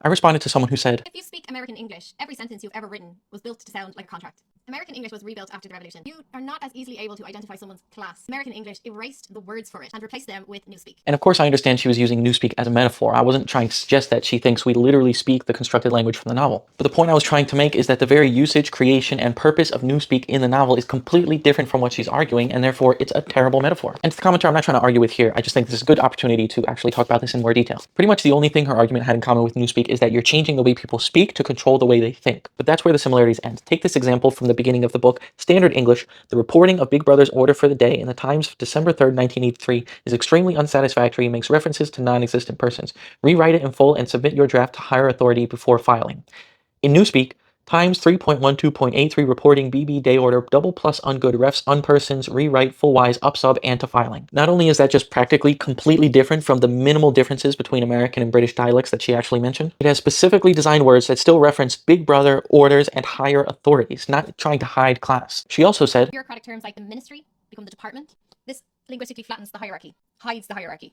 I responded to someone who said, If you speak American English, every sentence you've ever written was built to sound like a contract. American English was rebuilt after the revolution. You are not as easily able to identify someone's class. American English erased the words for it and replaced them with Newspeak. and of course I understand she was using Newspeak as a metaphor. I wasn't trying to suggest that she thinks we literally speak the constructed language from the novel. But the point I was trying to make is that the very usage, creation, and purpose of Newspeak in the novel is completely different from what she's arguing, and therefore it's a terrible metaphor. And to the commenter, I'm not trying to argue with here. I just think this is a good opportunity to actually talk about this in more detail. Pretty much the only thing her argument had in common with Newspeak is that you're changing the way people speak to control the way they think. But that's where the similarities end. Take this example from the beginning of the book, Standard English. The reporting of Big Brother's order for the day in the Times of December 3rd, 1983 is extremely unsatisfactory and makes references to non-existent persons. Rewrite it in full and submit your draft to higher authority before filing. In Newspeak, Times 3.12.83 reporting BB day order double plus ungood refs unpersons rewrite full wise upsub and to filing. Not only is that just practically completely different from the minimal differences between American and British dialects that she actually mentioned, it has specifically designed words that still reference Big Brother, orders, and higher authorities, not trying to hide class. She also said, bureaucratic terms like the ministry become the department. This linguistically flattens the hierarchy, hides the hierarchy.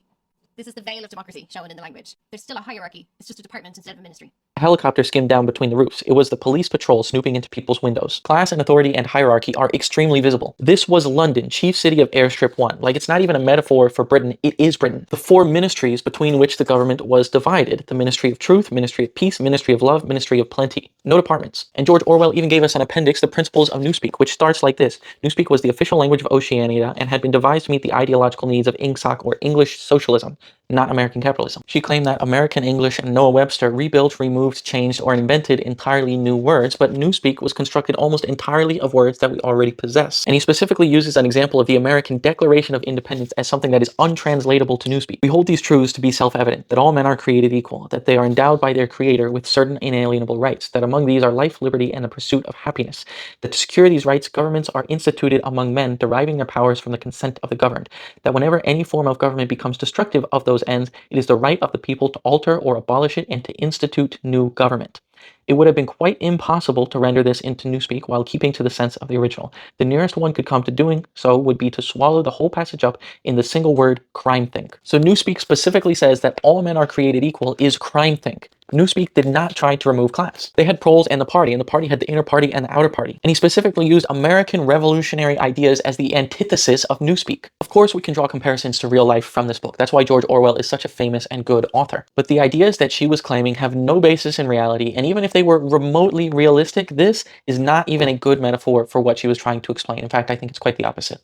This is the veil of democracy shown in the language. There's still a hierarchy. It's just a department instead of a ministry. a helicopter skimmed down between the roofs. It was the police patrol snooping into people's windows. Class and authority and hierarchy are extremely visible. This was London, chief city of Airstrip 1. Like, it's not even a metaphor for Britain, it is Britain. The four ministries between which the government was divided: the Ministry of Truth, Ministry of Peace, Ministry of Love, Ministry of Plenty. No departments. And George Orwell even gave us an appendix, The Principles of Newspeak, which starts like this. Newspeak was the official language of Oceania and had been devised to meet the ideological needs of Ingsoc, or English socialism, not American capitalism. She claimed that American English and Noah Webster rebuilt, removed, changed, or invented entirely new words, but Newspeak was constructed almost entirely of words that we already possess. And he specifically uses an example of the American Declaration of Independence as something that is untranslatable to Newspeak. We hold these truths to be self-evident, that all men are created equal, that they are endowed by their creator with certain inalienable rights, that among these are life, liberty, and the pursuit of happiness, that to secure these rights, governments are instituted among men, deriving their powers from the consent of the governed, that whenever any form of government becomes destructive of those ends, it is the right of the people to alter or abolish it and to institute new government. It would have been quite impossible to render this into Newspeak while keeping to the sense of the original. The nearest one could come to doing so would be to swallow the whole passage up in the single word crime-think. So Newspeak specifically says that all men are created equal is crime-think. Newspeak did not try to remove class. They had proles and the party had the inner party and the outer party. And he specifically used American revolutionary ideas as the antithesis of Newspeak. Of course, we can draw comparisons to real life from this book. That's why George Orwell is such a famous and good author. But the ideas that she was claiming have no basis in reality, and even if they were remotely realistic, this is not even a good metaphor for what she was trying to explain. In fact, I think it's quite the opposite.